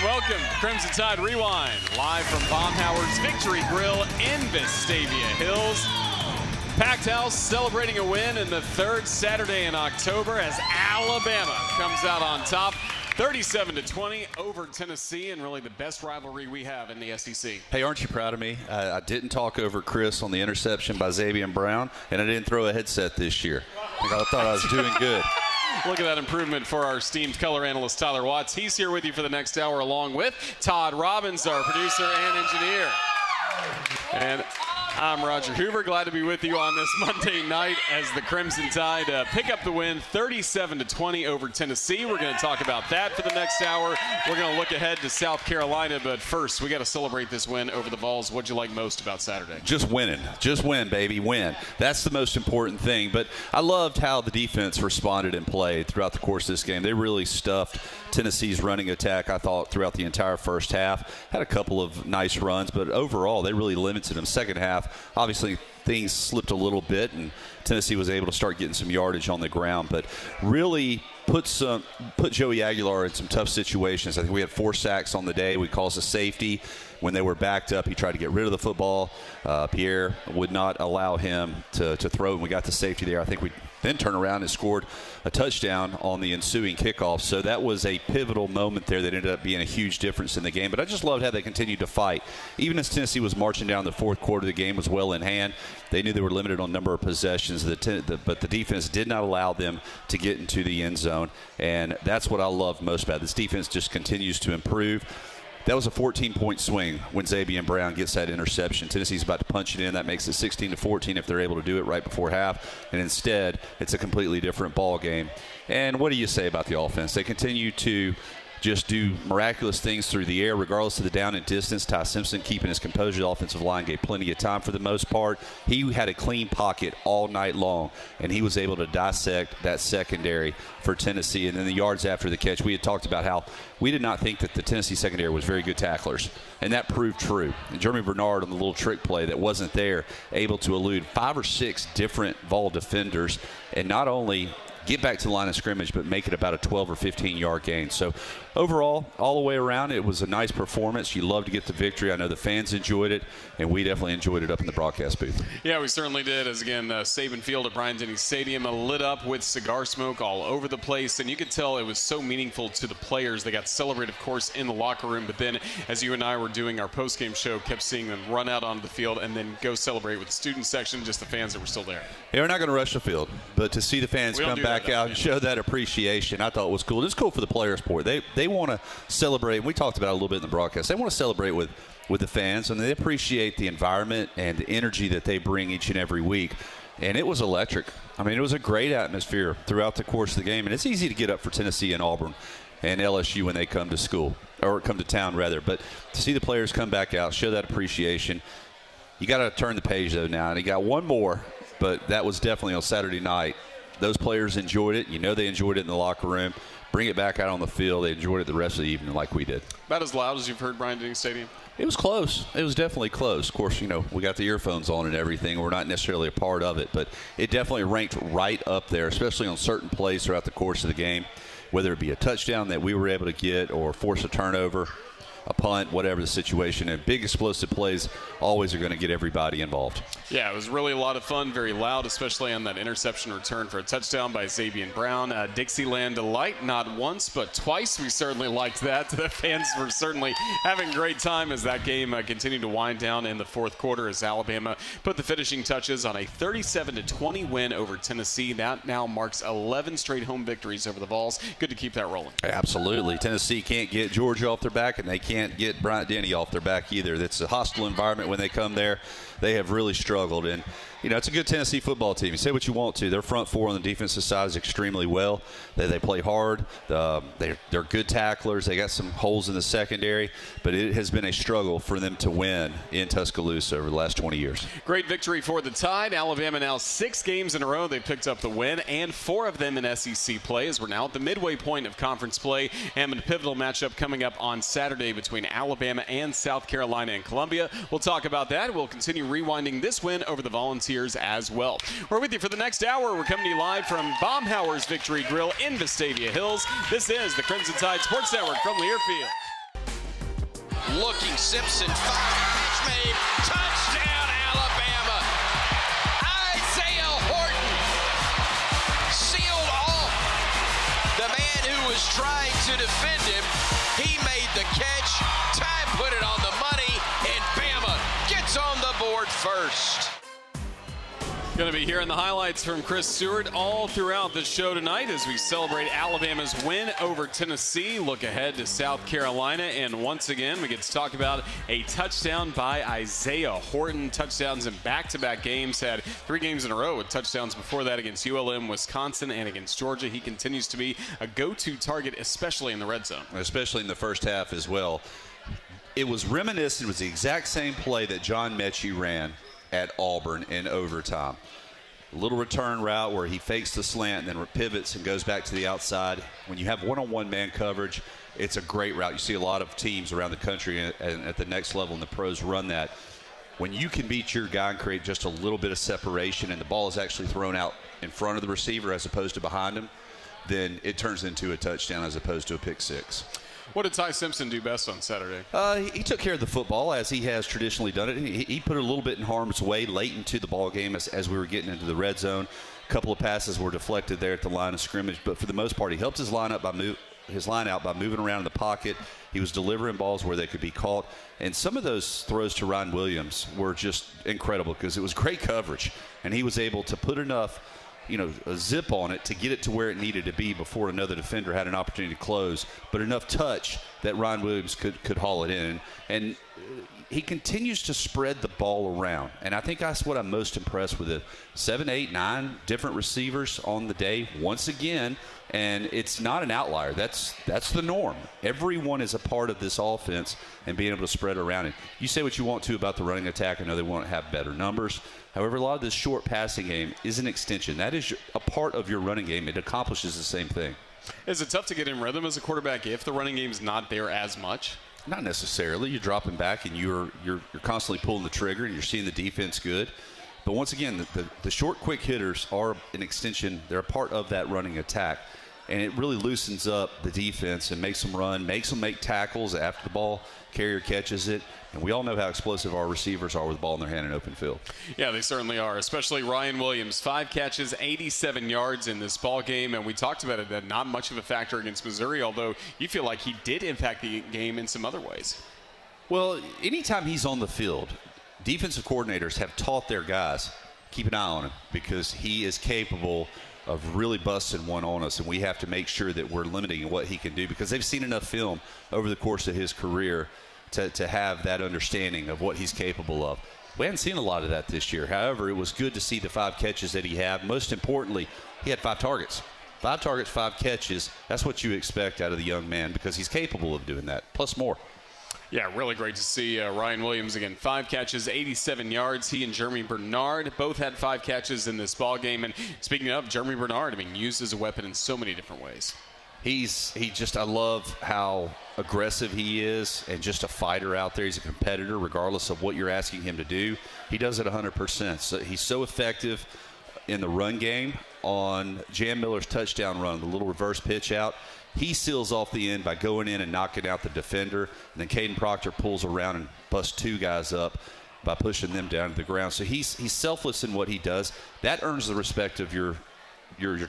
welcome to Crimson Tide Rewind, live from Baumhower's Victory Grille in Vestavia Hills. Packed house celebrating a win in the third Saturday in October as Alabama comes out on top, 37-20 over Tennessee, and really the best rivalry we have in the SEC. Hey, aren't you proud of me? I didn't talk over Chris on the interception by Xavier Brown, and I didn't throw a headset this year. I thought I was doing good. Look at that improvement for our esteemed color analyst, Tyler Watts. He's here with you for the next hour, along with Todd Robbins, our producer and engineer. And I'm Roger Hoover, glad to be with you on this Monday night as the Crimson Tide pick up the win 37-20 over Tennessee. We're going to talk about that for the next hour. We're going to look ahead to South Carolina, but first we got to celebrate this win over the Vols. What'd you like most about Saturday? Just winning. Just win, baby, win. That's the most important thing. But I loved how the defense responded and played throughout the course of this game. They really stuffed Tennessee's running attack, I thought, throughout the entire first half. Had a couple of nice runs, but overall they really limited them. Second half, obviously things slipped a little bit, and Tennessee was able to start getting some yardage on the ground, but really put Joey Aguilar in some tough situations. I think we had 4 sacks on the day. We caused a safety. When they were backed up, he tried to get rid of the football. Pierre would not allow him to throw, and we got the safety there. I think we then turned around and scored a touchdown on the ensuing kickoff. So that was a pivotal moment there that ended up being a huge difference in the game. But I just loved how they continued to fight. Even as Tennessee was marching down the fourth quarter, the game was well in hand. They knew they were limited on number of possessions, but the defense did not allow them to get into the end zone. And that's what I love most about it. This defense just continues to improve. That was a 14-point swing when Xavier Brown gets that interception. Tennessee's about to punch it in. That makes it 16-14 if they're able to do it right before half. And instead, it's a completely different ball game. And what do you say about the offense? They continue to just do miraculous things through the air, regardless of the down and distance. Ty Simpson keeping his composure. The offensive line gave plenty of time for the most part. He had a clean pocket all night long, and he was able to dissect that secondary for Tennessee. And then the yards after the catch, we had talked about how we did not think that the Tennessee secondary was very good tacklers, and that proved true. And Jeremy Bernard on the little trick play that wasn't there, able to elude 5 or 6 different Vol defenders, and not only get back to the line of scrimmage, but make it about a 12 or 15-yard gain. So overall, all the way around, it was a nice performance. You love to get the victory. I know the fans enjoyed it, and we definitely enjoyed it up in the broadcast booth. Yeah, we certainly did. As again, Saban Field at Bryant-Denny Stadium lit up with cigar smoke all over the place, and you could tell it was so meaningful to the players. They got to celebrate, of course, in the locker room, but then as you and I were doing our post-game show, kept seeing them run out onto the field and then go celebrate with the student section, just the fans that were still there. Yeah, we're not going to rush the field, but to see the fans come back out and show that appreciation, I thought was cool. It's cool for the players' sport. They want to celebrate, and we talked about it a little bit in the broadcast. They want to celebrate with the fans, and they appreciate the environment and the energy that they bring each and every week. And it was electric. I mean, it was a great atmosphere throughout the course of the game, and it's easy to get up for Tennessee and Auburn and LSU when they come to school, or come to town rather. But to see the players come back out, show that appreciation, you got to turn the page though now. And you got one more, but that was definitely on Saturday night. Those players enjoyed it. You know they enjoyed it in the locker room. Bring it back out on the field. They enjoyed it the rest of the evening like we did. About as loud as you've heard Bryant-Denny Stadium? It was close. It was definitely close. Of course, you know, we got the earphones on and everything. We're not necessarily a part of it, but it definitely ranked right up there, especially on certain plays throughout the course of the game, whether it be a touchdown that we were able to get or force a turnover, a punt, whatever the situation. And big explosive plays always are going to get everybody involved. Yeah, it was really a lot of fun, very loud, especially on that interception return for a touchdown by Xavier Brown. Dixieland delight, not once but twice. We certainly liked that. The fans were certainly having a great time as that game continued to wind down in the fourth quarter as Alabama put the finishing touches on a 37-20 win over Tennessee. That now marks 11 straight home victories over the Vols. Good to keep that rolling. Absolutely. Tennessee can't get Georgia off their back, and they can't get Bryant-Denny off their back either. It's a hostile environment when they come there. They have really struggled, and you know, it's a good Tennessee football team. You say what you want to. Their front four on the defensive side is extremely well. They play hard. They're good tacklers. They got some holes in the secondary, but it has been a struggle for them to win in Tuscaloosa over the last 20 years. Great victory for the Tide. Alabama now 6 games in a row. They picked up the win, and 4 of them in SEC play, as we're now at the midway point of conference play, and a pivotal matchup coming up on Saturday between Alabama and South Carolina and Columbia. We'll talk about that. We'll continue rewinding this win over the Volunteers as well. We're with you for the next hour. We're coming to you live from Baumhower's Victory Grille in Vestavia Hills. This is the Crimson Tide Sports Network from Learfield. looking. Simpson, 5-catch made. Touchdown, Alabama. Isaiah Horton sealed off the man who was trying to defend him. He made the catch. Ty put it on the money, and Bama gets on the board first. Going to be hearing the highlights from Chris Stewart all throughout the show tonight as we celebrate Alabama's win over Tennessee. Look ahead to South Carolina, and once again we get to talk about a touchdown by Isaiah Horton. Touchdowns in back-to-back games, had 3 games in a row with touchdowns before that against ULM, Wisconsin, and against Georgia. He continues to be a go-to target, especially in the red zone. Especially in the first half as well. It was reminiscent. It was the exact same play that John Mechie ran at Auburn in overtime. A little return route where he fakes the slant and then pivots and goes back to the outside. When you have one-on-one man coverage, it's a great route. You see a lot of teams around the country and at the next level in the pros run that. When you can beat your guy and create just a little bit of separation and the ball is actually thrown out in front of the receiver as opposed to behind him, then it turns into a touchdown as opposed to a pick six. What did Ty Simpson do best on Saturday? He took care of the football as he has traditionally done it. He put it a little bit in harm's way late into the ball game as we were getting into the red zone. A couple of passes were deflected there at the line of scrimmage, but for the most part, he helped his line out by moving around in the pocket. He was delivering balls where they could be caught, and some of those throws to Ryan Williams were just incredible because it was great coverage, and he was able to put enough a zip on it to get it to where it needed to be before another defender had an opportunity to close, but enough touch that Ryan Williams could haul it in. And he continues to spread the ball around, and I think that's what I'm most impressed with. 7, 8, 9 different receivers on the day once again, and it's not an outlier. That's the norm. Everyone is a part of this offense and being able to spread around it. You say what you want to about the running attack. I know they want to have better numbers. However, a lot of this short passing game is an extension. That is a part of your running game. It accomplishes the same thing. Is it tough to get in rhythm as a quarterback if the running game's not there as much? Not necessarily. You're dropping back and you're constantly pulling the trigger and you're seeing the defense good. But once again, the short, quick hitters are an extension. They're a part of that running attack. And it really loosens up the defense and makes them run, makes them make tackles after the ball carrier catches it. And we all know how explosive our receivers are with the ball in their hand in open field. Yeah, they certainly are, especially Ryan Williams. 5 catches, 87 yards in this ball game. And we talked about it, that not much of a factor against Missouri, although you feel like he did impact the game in some other ways. Well, anytime he's on the field, defensive coordinators have taught their guys, keep an eye on him because he is capable of really busting one on us, and we have to make sure that we're limiting what he can do because they've seen enough film over the course of his career to have that understanding of what he's capable of. We haven't seen a lot of that this year. However, it was good to see the 5 catches that he had. Most importantly, he had 5 targets. 5 targets, 5 catches. That's what you expect out of the young man because he's capable of doing that, plus more. Yeah, really great to see Ryan Williams again. 5 catches, 87 yards. He and Jeremy Bernard both had 5 catches in this ball game. And speaking of Jeremy Bernard, used as a weapon in so many different ways. I love how aggressive he is and just a fighter out there. He's a competitor regardless of what you're asking him to do. He does it 100%. So he's so effective in the run game on Jam Miller's touchdown run, the little reverse pitch out. He seals off the end by going in and knocking out the defender. And then Caden Proctor pulls around and busts 2 guys up by pushing them down to the ground. So he's selfless in what he does. That earns the respect of your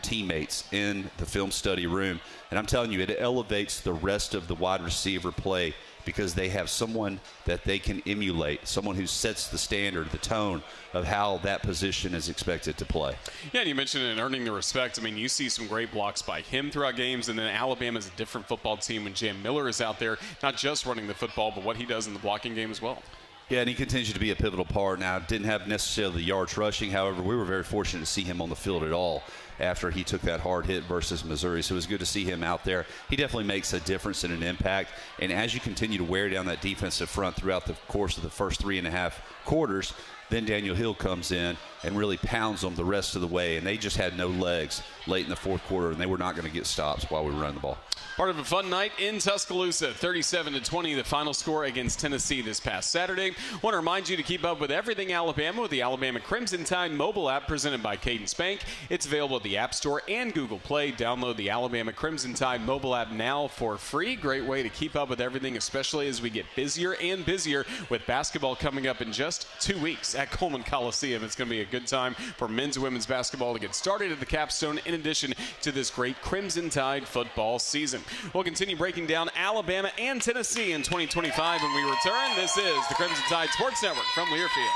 teammates in the film study room. And I'm telling you, it elevates the rest of the wide receiver play because they have someone that they can emulate, someone who sets the standard, the tone of how that position is expected to play. Yeah, and you mentioned it, earning the respect. You see some great blocks by him throughout games, and then Alabama's a different football team when Jam Miller is out there, not just running the football, but what he does in the blocking game as well. Yeah, and he continues to be a pivotal part. Now, didn't have necessarily the yards rushing. However, we were very fortunate to see him on the field at all after he took that hard hit versus Missouri. So it was good to see him out there. He definitely makes a difference and an impact. And as you continue to wear down that defensive front throughout the course of the first 3.5 quarters, then Daniel Hill comes in and really pounds them the rest of the way. And they just had no legs late in the fourth quarter, and they were not going to get stops while we were running the ball. Part of a fun night in Tuscaloosa. 37-20, the final score against Tennessee this past Saturday. Want to remind you to keep up with everything Alabama with the Alabama Crimson Tide mobile app presented by Cadence Bank. It's available at the App Store and Google Play. Download the Alabama Crimson Tide mobile app now for free. Great way to keep up with everything, especially as we get busier and busier with basketball coming up in just 2 weeks at Coleman Coliseum. It's going to be a good time for men's and women's basketball to get started at the capstone in addition to this great Crimson Tide football season. We'll continue breaking down Alabama and Tennessee in 2025 when we return. This is the Crimson Tide Sports Network from Learfield.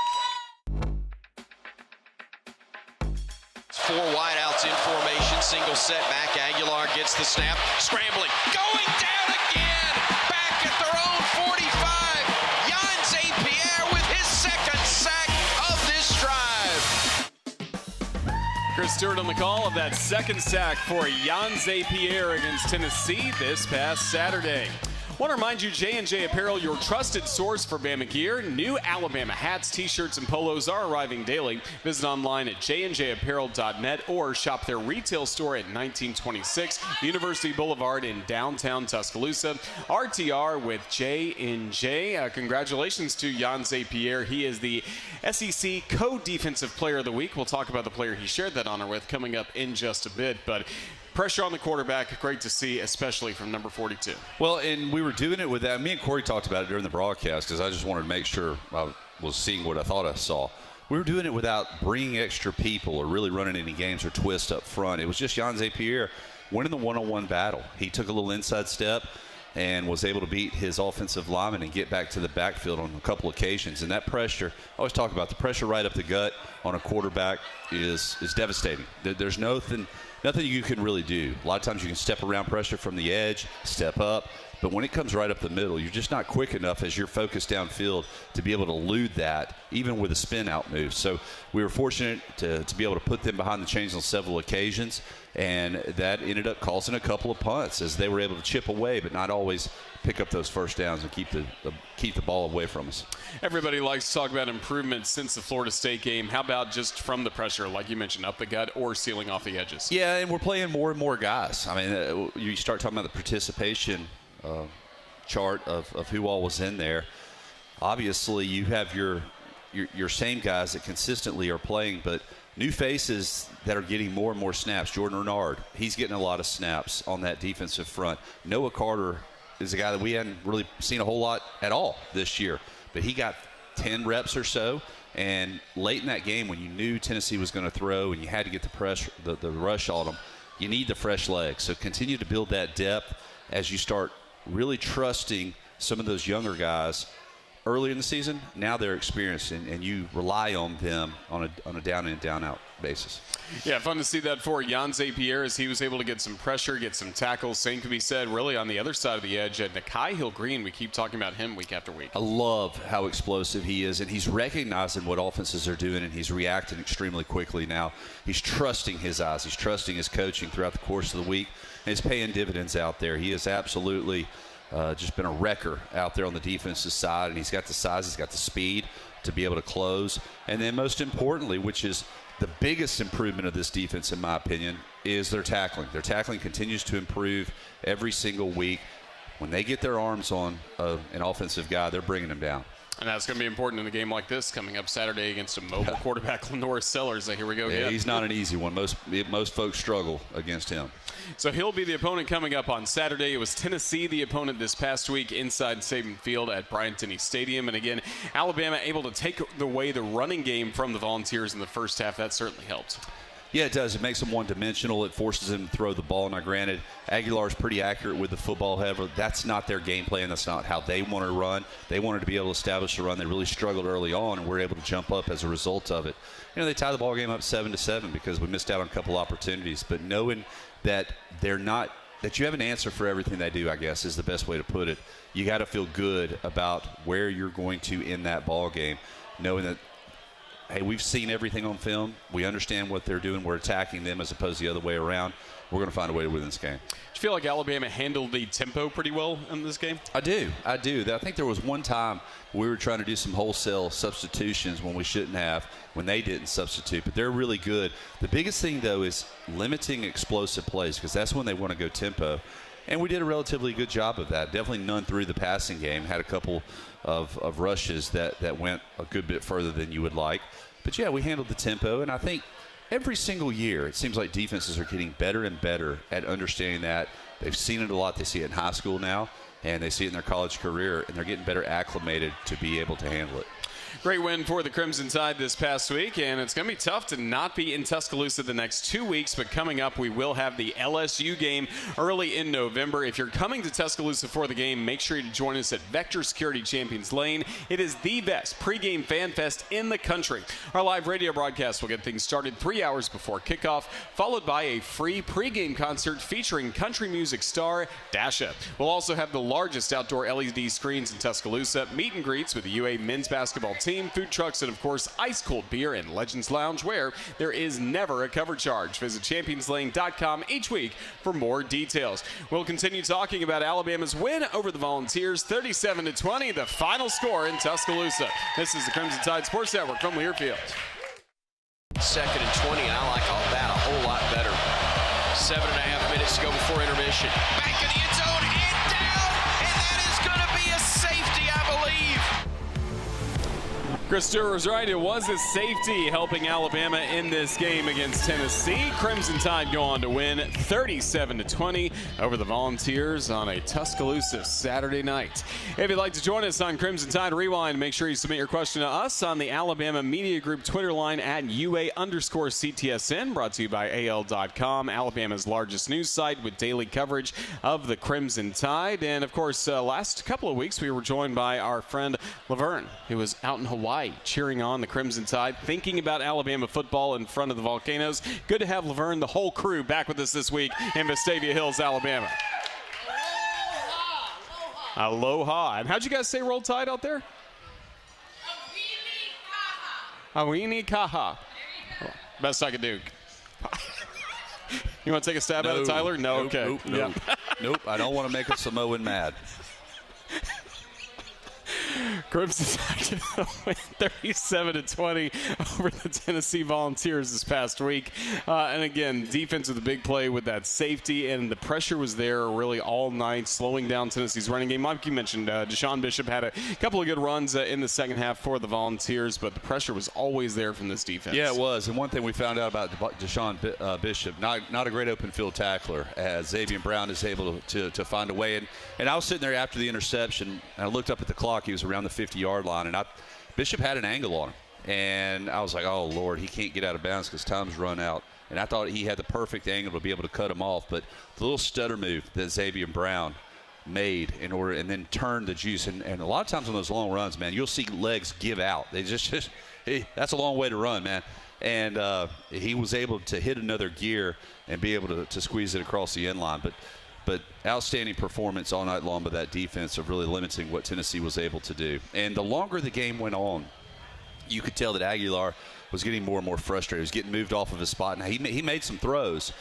4 wideouts in formation, single setback. Aguilar gets the snap, scrambling, going down again, back at their own 45. Jan St. Pierre with his second sack of this drive. Chris Stewart on the call of that second sack for Jan St. Pierre against Tennessee this past Saturday. Want to remind you, J&J Apparel, your trusted source for Bama gear. New Alabama hats, t-shirts, and polos are arriving daily. Visit online at jnjapparel.net or shop their retail store at 1926 University Boulevard in downtown Tuscaloosa. RTR with J&J. Congratulations to Jan St. Pierre. He is the SEC Co-Defensive Player of the Week. We'll talk about the player he shared that honor with coming up in just a bit. But pressure on the quarterback, great to see, especially from number 42. Well, and we were doing it with that. Me and Corey talked about it during the broadcast because I just wanted to make sure I was seeing what I thought I saw. We were doing it without bringing extra people or really running any games or twists up front. It was just Jan St. Pierre winning the one-on-one battle. He took a little inside step and was able to beat his offensive lineman and get back to the backfield on a couple occasions. And that pressure, I always talk about the pressure right up the gut on a quarterback is devastating. There's nothing you can really do. A lot of times you can step around pressure from the edge, step up, but when it comes right up the middle, you're just not quick enough as you're focused downfield to be able to elude that, even with a spin-out move. So we were fortunate to be able to put them behind the chains on several occasions, and that ended up causing a couple of punts as they were able to chip away, but not always pick up those first downs and keep the ball away from us. Everybody likes to talk about improvements since the Florida State game. How about just from the pressure, like you mentioned, up the gut or sealing off the edges? Yeah, and we're playing more and more guys. I mean, you start talking about the participation chart of who all was in there. Obviously, you have your same guys that consistently are playing, but new faces that are getting more and more snaps. Jordan Renard, he's getting a lot of snaps on that defensive front. Noah Carter is a guy that we hadn't really seen a whole lot at all this year, but he got 10 reps or so. And late in that game, when you knew Tennessee was going to throw and you had to get the pressure, the rush on them, you need the fresh legs. So continue to build that depth as you start really trusting some of those younger guys early in the season. Now they're experienced, and you rely on them on a down in, down out basis. Yeah, fun to see that for Jan St. Pierre as he was able to get some pressure, get some tackles. Same could be said really on the other side of the edge at Nakai Hill-Green. We keep talking about him week after week. I love how explosive he is, and he's recognizing what offenses are doing, and he's reacting extremely quickly now. He's trusting his eyes. He's trusting his coaching throughout the course of the week, and it's paying dividends out there. He has absolutely just been a wrecker out there on the defensive side, and he's got the size, he's got the speed to be able to close. And then most importantly, which is the biggest improvement of this defense, in my opinion, is their tackling. Their tackling continues to improve every single week. When they get their arms on an offensive guy, they're bringing him down. And that's going to be important in a game like this coming up Saturday against a mobile quarterback, Lenore Sellers. Here we go again. Yeah, he's not an easy one. Most folks struggle against him. So he'll be the opponent coming up on Saturday. It was Tennessee, the opponent this past week inside Saban Field at Bryant-Denny Stadium. And again, Alabama able to take away the running game from the Volunteers in the first half. That certainly helped. Yeah, it does. It makes them one-dimensional. It forces them to throw the ball. Now, granted, Aguilar's pretty accurate with the football. However, that's not their game plan. That's not how they want to run. They wanted to be able to establish a run. They really struggled early on, and we're able to jump up as a result of it. They tie the ball game up 7-7 because we missed out on a couple opportunities. But knowing that that you have an answer for everything they do, I guess, is the best way to put it. You got to feel good about where you're going to end that ball game, knowing that, hey, we've seen everything on film. We understand what they're doing. We're attacking them as opposed to the other way around. We're going to find a way to win this game. Do you feel like Alabama handled the tempo pretty well in this game? I do. I think there was one time we were trying to do some wholesale substitutions when we shouldn't have, when they didn't substitute. But they're really good. The biggest thing, though, is limiting explosive plays because that's when they want to go tempo. And we did a relatively good job of that. Definitely none through the passing game. Had a couple of rushes that went a good bit further than you would like. But, yeah, we handled the tempo. And I think every single year it seems like defenses are getting better and better at understanding that. They've seen it a lot. They see it in high school now, and they see it in their college career, and they're getting better acclimated to be able to handle it. Great win for the Crimson Tide this past week, and it's going to be tough to not be in Tuscaloosa the next 2 weeks, but coming up we will have the LSU game early in November. If you're coming to Tuscaloosa for the game, make sure you join us at Vector Security Champions Lane. It is the best pregame fan fest in the country. Our live radio broadcast will get things started 3 hours before kickoff, followed by a free pregame concert featuring country music star Dasha. We'll also have the largest outdoor LED screens in Tuscaloosa, meet and greets with the UA men's basketball team, food trucks, and of course ice-cold beer in Legends Lounge, where there is never a cover charge. Visit championslane.com each week for more details. We'll continue talking about Alabama's win over the Volunteers, 37-20, the final score in Tuscaloosa. This is the Crimson Tide Sports Network from Learfield. 2nd and 20, and I like all that a whole lot better. 7.5 minutes to go before intermission. Back in the end zone and down, and that is going to be a safety, I believe. Chris Stewart was right. It was a safety helping Alabama in this game against Tennessee. Crimson Tide go on to win 37-20 over the Volunteers on a Tuscaloosa Saturday night. If you'd like to join us on Crimson Tide Rewind, make sure you submit your question to us on the Alabama Media Group Twitter line at UA_CTSN, brought to you by AL.com, Alabama's largest news site with daily coverage of the Crimson Tide. And, of course, last couple of weeks we were joined by our friend Laverne, who was out in Hawaii cheering on the Crimson Tide, thinking about Alabama football in front of the Volcanoes. Good to have Laverne, the whole crew, back with us this week in Vestavia Hills, Alabama. Aloha. And how'd you guys say Roll Tide out there? Awini Kaha. Best I could do. You want to take a stab at it, Tyler? No? Nope, Okay. Nope. Nope. I don't want to make a Samoan mad. Crimson Tide win 37-20 over the Tennessee Volunteers this past week. And again, defense with a big play with that safety, and the pressure was there really all night, slowing down Tennessee's running game. Like you mentioned, Deshaun Bishop had a couple of good runs in the second half for the Volunteers, but the pressure was always there from this defense. Yeah, it was. And one thing we found out about Deshaun Bishop, not a great open field tackler, as Xavier Brown is able to find a way. And I was sitting there after the interception, and I looked up at the clock. He was around the 50-yard line, and Bishop had an angle on him. And I was like, oh, Lord, he can't get out of bounds because time's run out. And I thought he had the perfect angle to be able to cut him off. But the little stutter move that Xavier Brown made in order, and then turned the juice. And a lot of times on those long runs, man, you'll see legs give out. They just that's a long way to run, man. And he was able to hit another gear and be able to squeeze it across the end line. But outstanding performance all night long by that defense of really limiting what Tennessee was able to do. And the longer the game went on, you could tell that Aguilar was getting more and more frustrated. He was getting moved off of his spot. Now, he made some throws,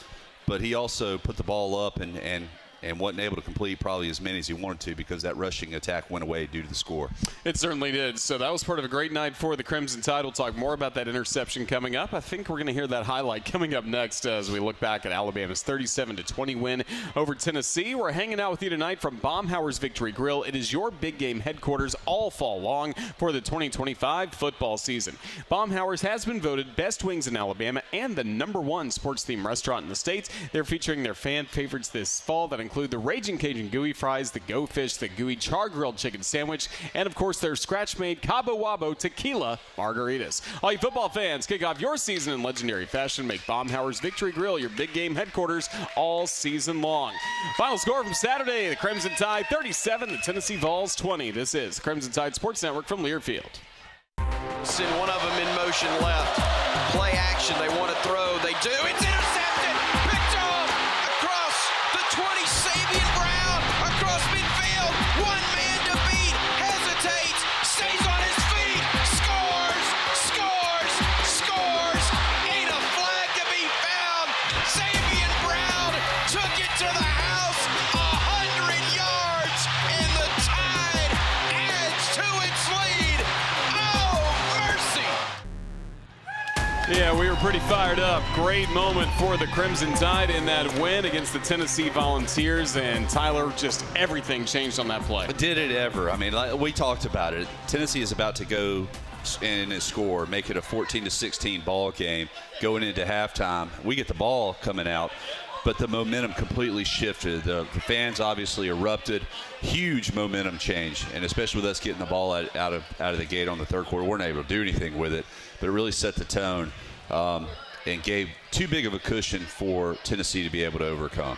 but he also put the ball up and wasn't able to complete probably as many as he wanted to because that rushing attack went away due to the score. It certainly did. So that was part of a great night for the Crimson Tide. We'll talk more about that interception coming up. I think we're going to hear that highlight coming up next as we look back at Alabama's 37-20 win over Tennessee. We're hanging out with you tonight from Baumhower's Victory Grille. It is your big game headquarters all fall long for the 2025 football season. Baumhower's has been voted best wings in Alabama and the #1 sports-themed restaurant in the States. They're featuring their fan favorites this fall that include the Raging Cajun Gooey Fries, the Go Fish, the Gooey Char Grilled Chicken Sandwich, and of course their scratch-made Cabo Wabo Tequila Margaritas. All you football fans, kick off your season in legendary fashion. Make Baumhower's Victory Grille your big game headquarters all season long. Final score from Saturday, the Crimson Tide 37, the Tennessee Vols 20. This is Crimson Tide Sports Network from Learfield. Send one of them in motion left. Play action, they want to throw. They do. It's intercepted. Picked off across the 20. Sabian Brown across midfield. One man to beat. Hesitates. Stays on his feet. Scores. Scores. Scores. Ain't a flag to be found. Sabian Brown took it to the house. 100 yards. And the Tide adds to its lead. Oh, mercy. Yeah, Yeah, we were pretty fired up. Great moment for the Crimson Tide in that win against the Tennessee Volunteers, and Tyler, just everything changed on that play. But did it ever? I mean, like we talked about it. Tennessee is about to go and score, make it a 14-16 ball game going into halftime. We get the ball coming out, but the momentum completely shifted. The fans obviously erupted. Huge momentum change, and especially with us getting the ball out of the gate on the third quarter, we weren't able to do anything with it, but it really set the tone and gave too big of a cushion for Tennessee to be able to overcome.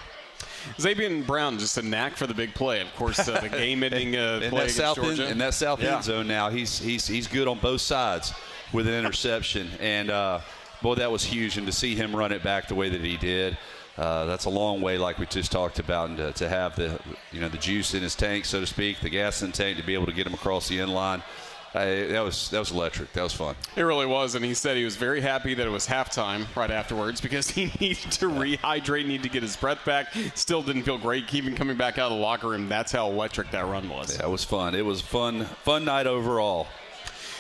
Xavier Brown, just a knack for the big play. Of course, the game-ending play against Georgia. In that south end zone now, he's good on both sides with an interception. And, boy, that was huge. And to see him run it back the way that he did, that's a long way, like we just talked about, and to have the juice in his tank, so to speak, the gas in the tank, to be able to get him across the end line. That was electric. That was fun. It really was, and he said he was very happy that it was halftime right afterwards because he needed to rehydrate, needed to get his breath back. Still didn't feel great, even coming back out of the locker room. That's how electric that run was. Yeah, it was fun. It was fun night overall.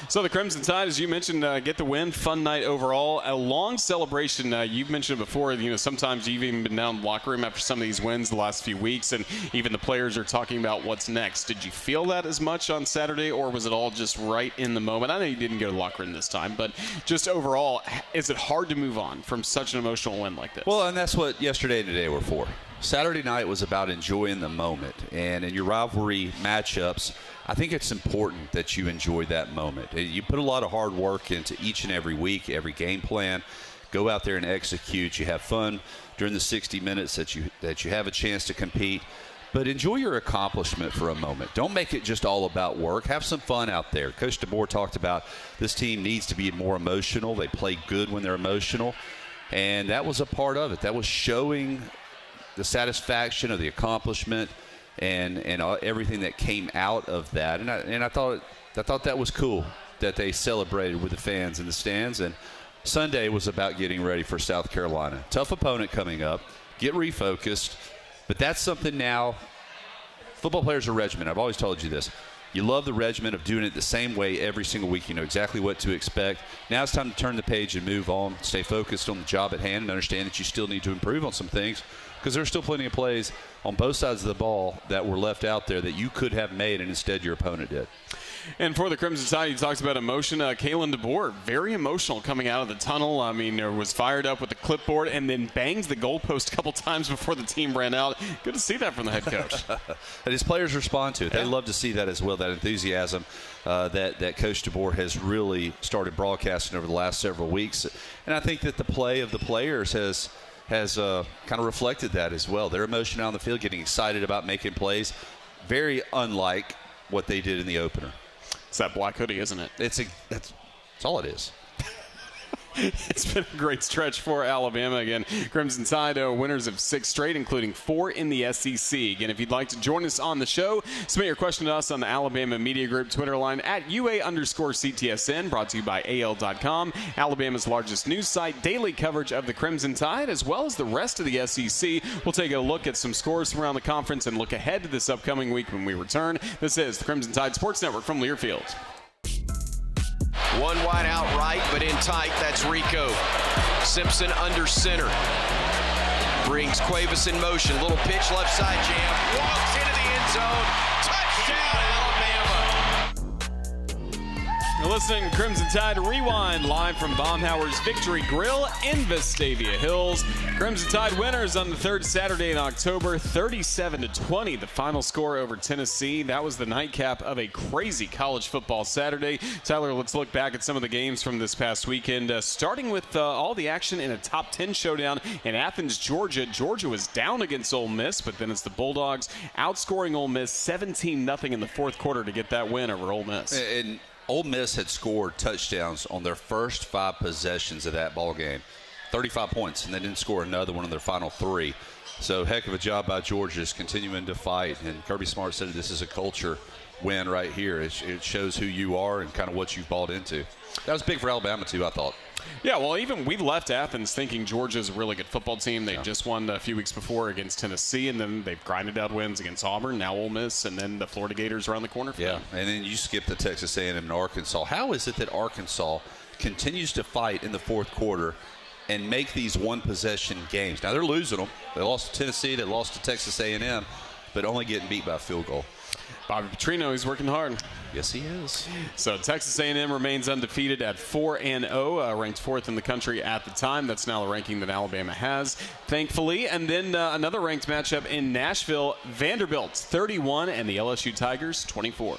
So the Crimson Tide, as you mentioned, get the win. Fun night overall. A long celebration. You've mentioned it before. Sometimes you've even been down in the locker room after some of these wins the last few weeks, and even the players are talking about what's next. Did you feel that as much on Saturday, or was it all just right in the moment? I know you didn't go to the locker room this time, but just overall, is it hard to move on from such an emotional win like this? Well, and that's what yesterday and today were for. Saturday night was about enjoying the moment, and in your rivalry matchups, I think it's important that you enjoy that moment. You put a lot of hard work into each and every week, every game plan. Go out there and execute. You have fun during the 60 minutes that you have a chance to compete. But enjoy your accomplishment for a moment. Don't make it just all about work. Have some fun out there. Coach DeBoer talked about this team needs to be more emotional. They play good when they're emotional, and that was a part of it. That was showing the satisfaction of the accomplishment and everything that came out of that. And I thought that was cool that they celebrated with the fans in the stands. And Sunday was about getting ready for South Carolina. Tough opponent coming up. Get refocused. But that's something now. Football players are regimented. I've always told you this. You love the regimen of doing it the same way every single week. You know exactly what to expect. Now it's time to turn the page and move on. Stay focused on the job at hand and understand that you still need to improve on some things, because there's still plenty of plays on both sides of the ball that were left out there that you could have made, and instead your opponent did. And for the Crimson Tide, he talks about emotion. Kalen DeBoer, very emotional coming out of the tunnel. I mean, was fired up with the clipboard and then bangs the goalpost a couple times before the team ran out. Good to see that from the head coach. And his players respond to it. They love to see that as well, that enthusiasm that Coach DeBoer has really started broadcasting over the last several weeks. And I think that the play of the players has kind of reflected that as well. Their emotion on the field, getting excited about making plays, very unlike what they did in the opener. It's that black hoodie, isn't it? That's all it is. It's been a great stretch for Alabama. Again, Crimson Tide winners of 6 straight, including 4 in the SEC. Again, if you'd like to join us on the show, submit your question to us on the Alabama Media Group Twitter line at UA_CTSN, brought to you by AL.com, Alabama's largest news site. Daily coverage of the Crimson Tide, as well as the rest of the SEC. We'll take a look at some scores from around the conference and look ahead to this upcoming week when we return. This is the Crimson Tide Sports Network from Learfield. One wide out right, but in tight. That's Rico. Simpson under center. Brings Cuevas in motion. Little pitch left side jam. Walks into the end zone. Touchdown, Alabama. You're listening to Crimson Tide Rewind live from Baumhower's Victory Grille in Vestavia Hills. Crimson Tide winners on the third Saturday in October, 37-20, the final score over Tennessee. That was the nightcap of a crazy college football Saturday. Tyler, let's look back at some of the games from this past weekend, starting with all the action in a top 10 showdown in Athens, Georgia. Georgia was down against Ole Miss, but then it's the Bulldogs outscoring Ole Miss 17-0 in the fourth quarter to get that win over Ole Miss. And Ole Miss had scored touchdowns on their first 5 possessions of that ball game, 35 points, and they didn't score another one on their final 3. So heck of a job by Georgia, just continuing to fight. And Kirby Smart said this is a culture win right here. It shows who you are and kind of what you've bought into. That was big for Alabama too, I thought. Yeah, well, even we left Athens thinking Georgia's a really good football team. They just won a few weeks before against Tennessee, and then they've grinded out wins against Auburn, now Ole Miss, and then the Florida Gators around the corner for them. And then you skip to Texas A&M and Arkansas. How is it that Arkansas continues to fight in the fourth quarter and make these one-possession games. Now, they're losing them. They lost to Tennessee. They lost to Texas A&M, but only getting beat by a field goal. Bobby Petrino, he's working hard. Yes, he is. So Texas A&M remains undefeated at 4-0, ranked fourth in the country at the time. That's now the ranking that Alabama has, thankfully. And then another ranked matchup in Nashville, Vanderbilt 31 and the LSU Tigers 24.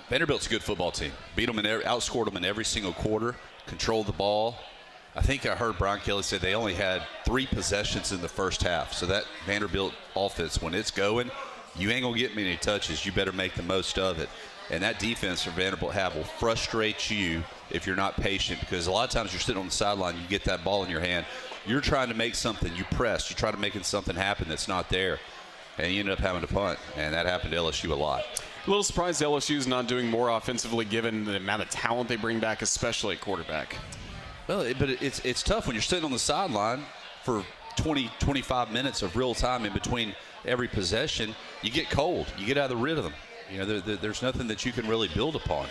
Vanderbilt's a good football team. Beat them outscored them in every single quarter, controlled the ball. I think I heard Brian Kelly say they only had 3 possessions in the first half. So that Vanderbilt offense, when it's going, you ain't going to get many touches. You better make the most of it. And that defense for Vanderbilt will frustrate you if you're not patient, because a lot of times you're sitting on the sideline, you get that ball in your hand, you're trying to make something, you press, you try to make something happen that's not there, and you end up having to punt. And that happened to LSU a lot. A little surprised LSU's not doing more offensively given the amount of talent they bring back, especially at quarterback. Well, but it's tough when you're sitting on the sideline for 20, 25 minutes of real time in between every possession. You get cold. You get out of the rhythm. You know, there's nothing that you can really build upon.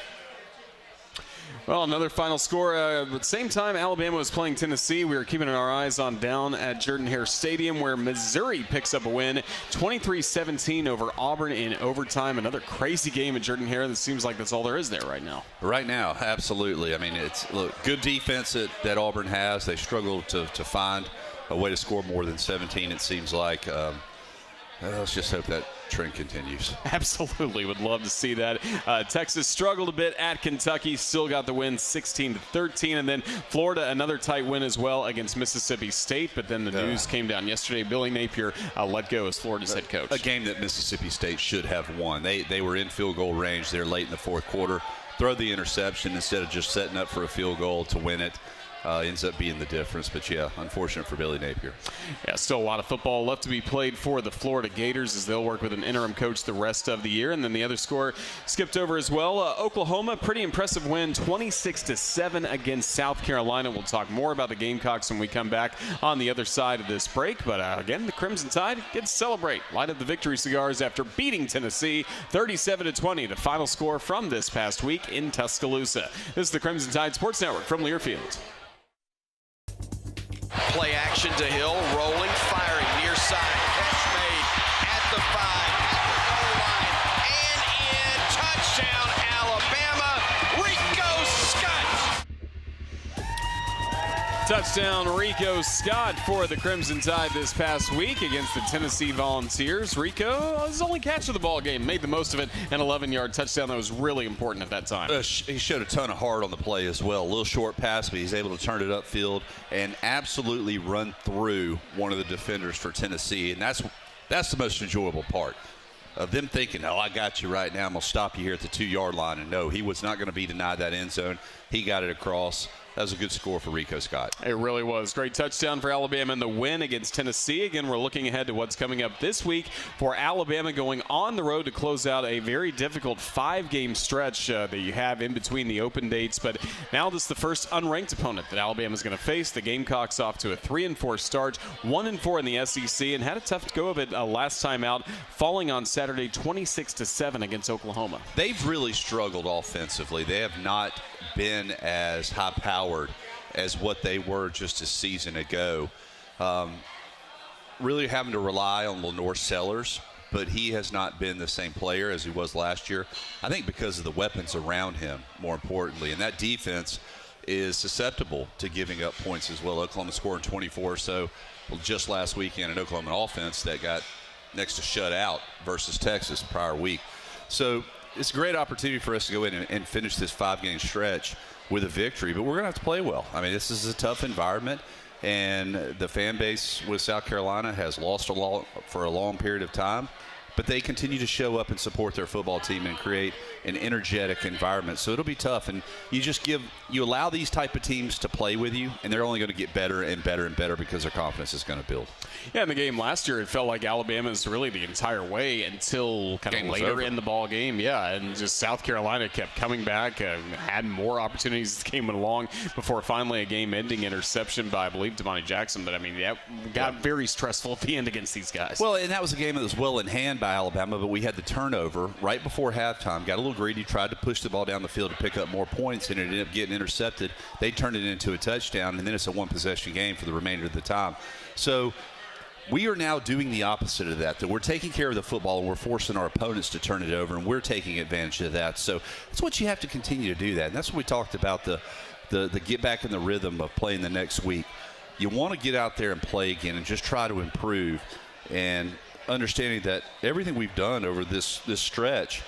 Well, another final score. At the same time, Alabama was playing Tennessee. We were keeping our eyes on down at Jordan-Hare Stadium, where Missouri picks up a win, 23-17 over Auburn in overtime. Another crazy game at Jordan-Hare. That seems like that's all there is there right now. Right now, absolutely. I mean, it's good defense that Auburn has. They struggle to find a way to score more than 17, it seems like. Let's just hope that trend continues. Absolutely. Would love to see that. Texas struggled a bit at Kentucky. Still got the win 16-13. And then Florida, another tight win as well against Mississippi State. But then the news came down yesterday. Billy Napier let go as Florida's head coach. A game that Mississippi State should have won. They were in field goal range there late in the fourth quarter. Throw the interception instead of just setting up for a field goal to win it. Ends up being the difference. But, yeah, unfortunate for Billy Napier. Yeah, still a lot of football left to be played for the Florida Gators as they'll work with an interim coach the rest of the year. And then the other score skipped over as well. Oklahoma, pretty impressive win, 26-7 against South Carolina. We'll talk more about the Gamecocks when we come back on the other side of this break. But, again, the Crimson Tide gets to celebrate. Light up the victory cigars after beating Tennessee 37-20, the final score from this past week in Tuscaloosa. This is the Crimson Tide Sports Network from Learfield. Play action to Hill, rolling, firing, near side. Catch made at the 5, at the goal line, and in. Touchdown, Alabama. Rico Scott. Touchdown, Rico Scott for the Crimson Tide this past week against the Tennessee Volunteers. Rico, his only catch of the ball game, made the most of it, an 11-yard touchdown that was really important at that time. He showed a ton of heart on the play as well. A little short pass, but he's able to turn it upfield and absolutely run through one of the defenders for Tennessee. And that's the most enjoyable part of them thinking, oh, I got you right now. I'm going to stop you here at the 2-yard line. And no, he was not going to be denied that end zone. He got it across. That was a good score for Rico Scott. It really was. Great touchdown for Alabama in the win against Tennessee. Again, we're looking ahead to what's coming up this week for Alabama going on the road to close out a very difficult 5-game stretch that you have in between the open dates. But now this is the first unranked opponent that Alabama's going to face. The Gamecocks off to a 3-4 start, 1-4 in the SEC, and had a tough go of it last time out, falling on Saturday 26-7 against Oklahoma. They've really struggled offensively. They have not been as high-powered as what they were just a season ago. Really having to rely on Lenore Sellers, but he has not been the same player as he was last year. I think because of the weapons around him, more importantly. And that defense is susceptible to giving up points as well. Oklahoma scoring 24 or so just last weekend, an Oklahoma offense that got next to shut out versus Texas prior week. So it's a great opportunity for us to go in and finish this 5-game stretch with a victory, but we're going to have to play well. I mean, this is a tough environment, and the fan base with South Carolina has lost for a long period of time, but they continue to show up and support their football team and create an energetic environment. So it'll be tough, and you allow these type of teams to play with you, and they're only going to get better and better and better because their confidence is going to build. Yeah, in the game last year, it felt like Alabama's really the entire way until kind of later in the ball game. Yeah, and just South Carolina kept coming back, had more opportunities as the game went along before finally a game-ending interception by, I believe, Damani Jackson. But, I mean, that got very stressful at the end against these guys. Well, and that was a game that was well in hand by by Alabama, but we had the turnover right before halftime, got a little greedy, tried to push the ball down the field to pick up more points, and it ended up getting intercepted. They turned it into a touchdown, and then it's a one-possession game for the remainder of the time. So we are now doing the opposite of that we're taking care of the football and we're forcing our opponents to turn it over, and we're taking advantage of that. So that's what you have to continue to do that. And that's what we talked about, the get back in the rhythm of playing the next week. You want to get out there and play again and just try to improve, and understanding that everything we've done over this stretch,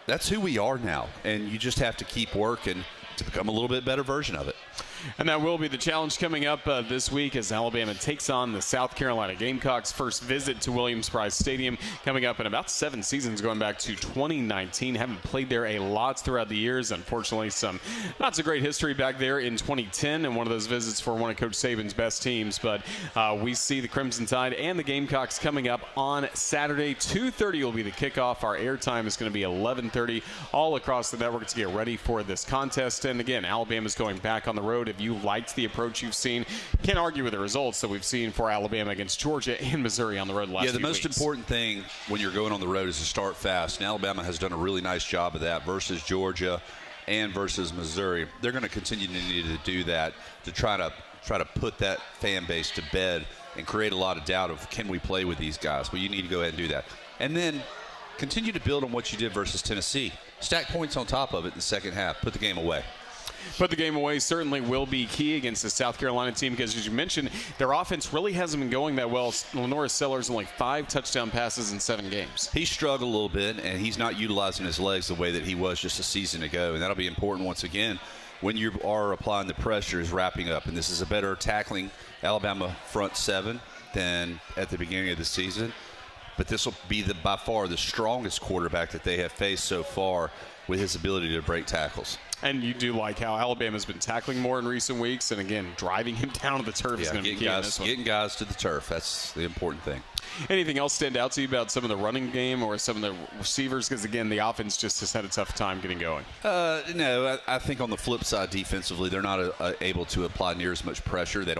that's who we are now, and you just have to keep working to become a little bit better version of it. And that will be the challenge coming up this week as Alabama takes on the South Carolina Gamecocks. First visit to Williams-Brice Stadium coming up in about 7 seasons, going back to 2019. Haven't played there a lot throughout the years. Unfortunately, some not so great history back there in 2010, and one of those visits for one of Coach Saban's best teams. But we see the Crimson Tide and the Gamecocks coming up on Saturday. 2:30 will be the kickoff. Our airtime is going to be 11:30 all across the network to get ready for this contest. And again, Alabama's going back on the road. If you liked the approach you've seen, can't argue with the results that we've seen for Alabama against Georgia and Missouri on the road the last few weeks. The most important thing when you're going on the road is to start fast, and Alabama has done a really nice job of that versus Georgia and versus Missouri. They're going to continue to need to do that to try to put that fan base to bed and create a lot of doubt of, can we play with these guys? Well, you need to go ahead and do that. And then continue to build on what you did versus Tennessee. Stack points on top of it in the second half. Put the game away. Put the game away certainly will be key against the South Carolina team because, as you mentioned, their offense really hasn't been going that well. Lenore Sellers only 5 touchdown passes in 7 games. He struggled a little bit, and he's not utilizing his legs the way that he was just a season ago, and that'll be important once again when you are applying the pressure is wrapping up. And this is a better tackling Alabama front 7 than at the beginning of the season. But this will be by far the strongest quarterback that they have faced so far with his ability to break tackles. And you do like how Alabama's been tackling more in recent weeks, and again, driving him down to the turf is going to be key in this one. Getting guys to the turf, that's the important thing. Anything else stand out to you about some of the running game or some of the receivers? Because, again, the offense just has had a tough time getting going. No, I think on the flip side, defensively, they're not able to apply near as much pressure. They're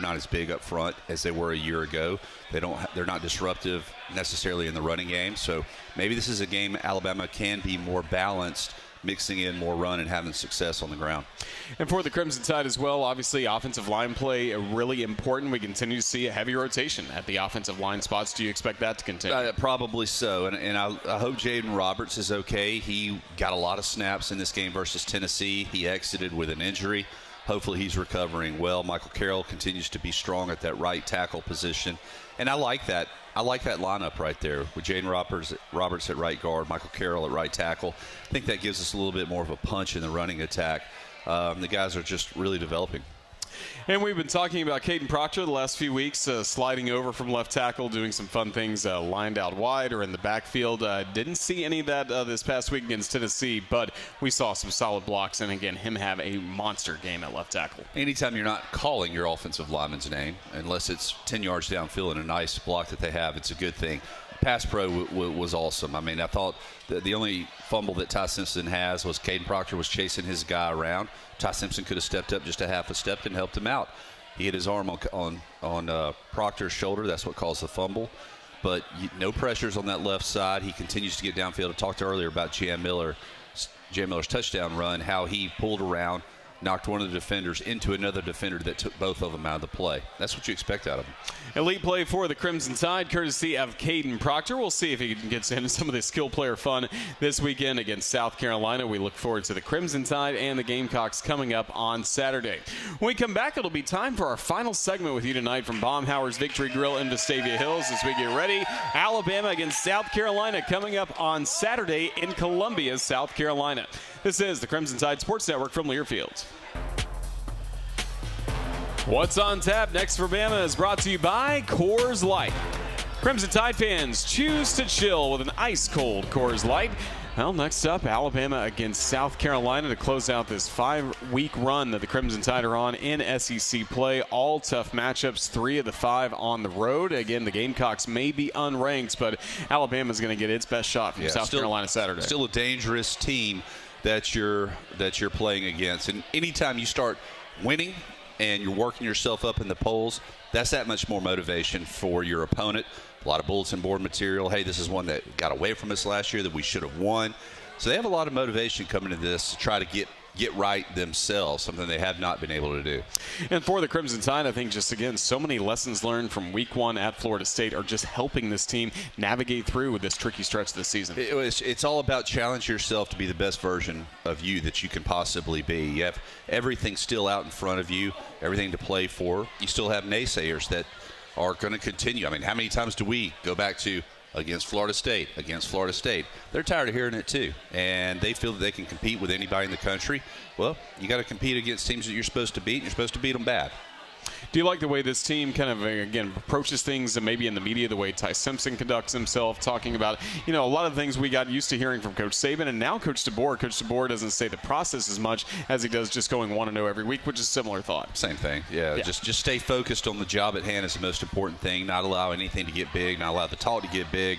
not as big up front as they were a year ago. They're not disruptive necessarily in the running game. So maybe this is a game Alabama can be more balanced, mixing in more run and having success on the ground. And for the Crimson Tide as well, obviously offensive line play really important. We continue to see a heavy rotation at the offensive line spots. Do you expect that to continue? Probably so. And I hope Jaden Roberts is okay. He got a lot of snaps in this game versus Tennessee. He exited with an injury. Hopefully he's recovering well. Michael Carroll continues to be strong at that right tackle position. And I like that. I like that lineup right there with Jaden Roberts at right guard, Michael Carroll at right tackle. I think that gives us a little bit more of a punch in the running attack. The guys are just really developing. And we've been talking about Caden Proctor the last few weeks, sliding over from left tackle, doing some fun things, lined out wide or in the backfield. Didn't see any of that this past week against Tennessee, but we saw some solid blocks, and again, him have a monster game at left tackle. Anytime you're not calling your offensive lineman's name, unless it's 10 yards downfield and a nice block that they have, it's a good thing. Pass pro was awesome. I mean, I thought the only fumble that Ty Simpson has was Caden Proctor was chasing his guy around. Ty Simpson could have stepped up just a half a step and helped him out. He hit his arm on Proctor's shoulder. That's what caused the fumble. But no pressures on that left side. He continues to get downfield. I talked earlier about J.M. Miller's touchdown run, how he pulled around, knocked one of the defenders into another defender that took both of them out of the play. That's what you expect out of him. Elite play for the Crimson Tide, courtesy of Caden Proctor. We'll see if he gets into some of the skill player fun this weekend against South Carolina. We look forward to the Crimson Tide and the Gamecocks coming up on Saturday. When we come back, it'll be time for our final segment with you tonight from Baumhower's Victory Grille in Vestavia Hills as we get ready. Alabama against South Carolina coming up on Saturday in Columbia, South Carolina. This is the Crimson Tide Sports Network from Learfield. What's on tap next for Bama is brought to you by Coors Light. Crimson Tide fans, choose to chill with an ice-cold Coors Light. Well, next up, Alabama against South Carolina to close out this 5-week run that the Crimson Tide are on in SEC play. All tough matchups, 3 of the 5 on the road. Again, the Gamecocks may be unranked, but Alabama's going to get its best shot from South Carolina Saturday. Still a dangerous team that you're playing against. And anytime you start winning and you're working yourself up in the polls, that's that much more motivation for your opponent. a lot of bulletin board material. Hey, this is one that got away from us last year that we should have won. So they have a lot of motivation coming to this to try to get right themselves, something they have not been able to do. And for the Crimson Tide, I think just, again, so many lessons learned from week 1 at Florida State are just helping this team navigate through with this tricky stretch this season. It's all about challenge yourself to be the best version of you that you can possibly be. You have everything still out in front of you, everything to play for. You still have naysayers that are going to continue. I mean, how many times do we go back to against Florida State? They're tired of hearing it too, and they feel that they can compete with anybody in the country. Well, you got to compete against teams that you're supposed to beat, and you're supposed to beat them bad. Do you like the way this team kind of, again, approaches things, and maybe in the media, the way Ty Simpson conducts himself, talking about, a lot of things we got used to hearing from Coach Saban, and now Coach DeBoer. Coach DeBoer doesn't say the process as much as he does just going 1-0 every week, which is a similar thought. Same thing, yeah. Just stay focused on the job at hand is the most important thing. Not allow anything to get big, not allow the talk to get big.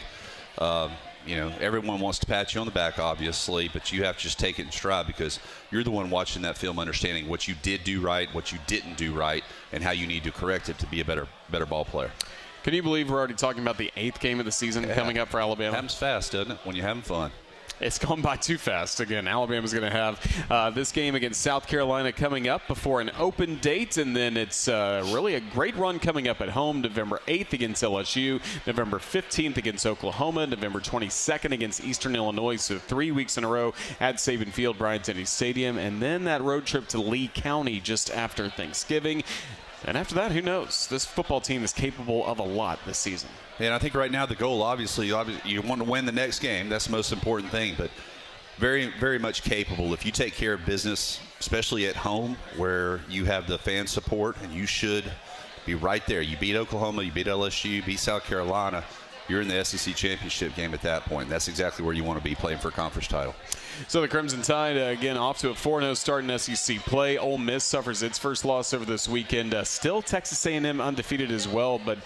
Everyone wants to pat you on the back, obviously, but you have to just take it in stride because you're the one watching that film, understanding what you did do right, what you didn't do right, and how you need to correct it to be a better ball player. Can you believe we're already talking about the 8th game of the season coming up for Alabama? Happens fast, doesn't it, when you're having fun? It's gone by too fast. Again, Alabama's going to have this game against South Carolina coming up before an open date, and then it's really a great run coming up at home. November 8th against LSU, November 15th against Oklahoma, November 22nd against Eastern Illinois. So 3 weeks in a row at Saban Field, Bryant-Denny Stadium, and then that road trip to Lee County just after Thanksgiving. And after that, who knows? This football team is capable of a lot this season. And I think right now the goal, obviously, you want to win the next game. That's the most important thing. But very, very much capable. If you take care of business, especially at home where you have the fan support, and you should be right there. You beat Oklahoma, you beat LSU, you beat South Carolina. You're in the SEC championship game at that point. That's exactly where you want to be, playing for a conference title. So the Crimson Tide, again, off to a 4-0 start in SEC play. Ole Miss suffers its first loss over this weekend. Still Texas A&M undefeated as well, but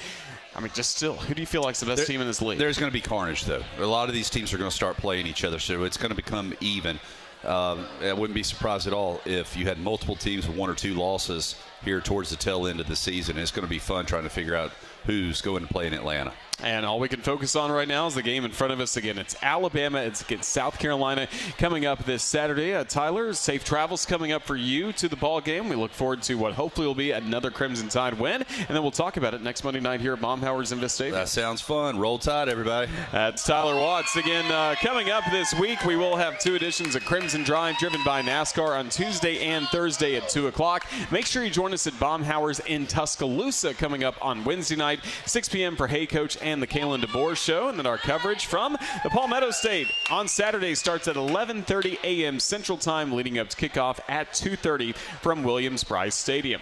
just still, who do you feel like is the best team in this league? There's going to be carnage, though. A lot of these teams are going to start playing each other, so it's going to become even. I wouldn't be surprised at all if you had multiple teams with 1 or 2 losses here towards the tail end of the season. It's going to be fun trying to figure out who's going to play in Atlanta. And all we can focus on right now is the game in front of us. Again, it's Alabama. It's against South Carolina coming up this Saturday. Tyler, safe travels coming up for you to the ball game. We look forward to what hopefully will be another Crimson Tide win, and then we'll talk about it next Monday night here at Baumhower's in Vestavia. That sounds fun. Roll Tide, everybody. That's Tyler Watts. Again, coming up this week, we will have 2 editions of Crimson Drive driven by NASCAR on Tuesday and Thursday at 2 o'clock. Make sure you join us at Baumhower's in Tuscaloosa coming up on Wednesday night, 6 p.m. for Hey Coach and the Kalen DeBoer Show. And then our coverage from the Palmetto State on Saturday starts at 11:30 a.m. Central Time, leading up to kickoff at 2:30 from Williams-Brice Stadium.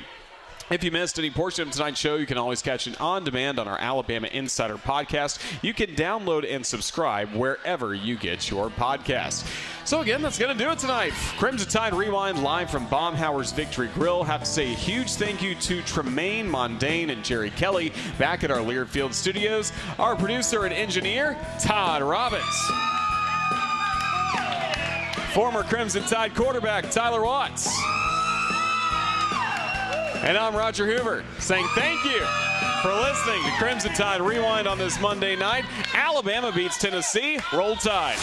If you missed any portion of tonight's show, you can always catch it on demand on our Alabama Insider podcast. You can download and subscribe wherever you get your podcast. So again, that's going to do it tonight. Crimson Tide Rewind live from Baumhower's Victory Grill. Have to say a huge thank you to Tremaine Mondane and Jerry Kelly back at our Learfield studios. Our producer and engineer, Todd Robbins. Former Crimson Tide quarterback, Tyler Watts. And I'm Roger Hoover, saying thank you for listening to Crimson Tide Rewind on this Monday night. Alabama beats Tennessee. Roll Tide.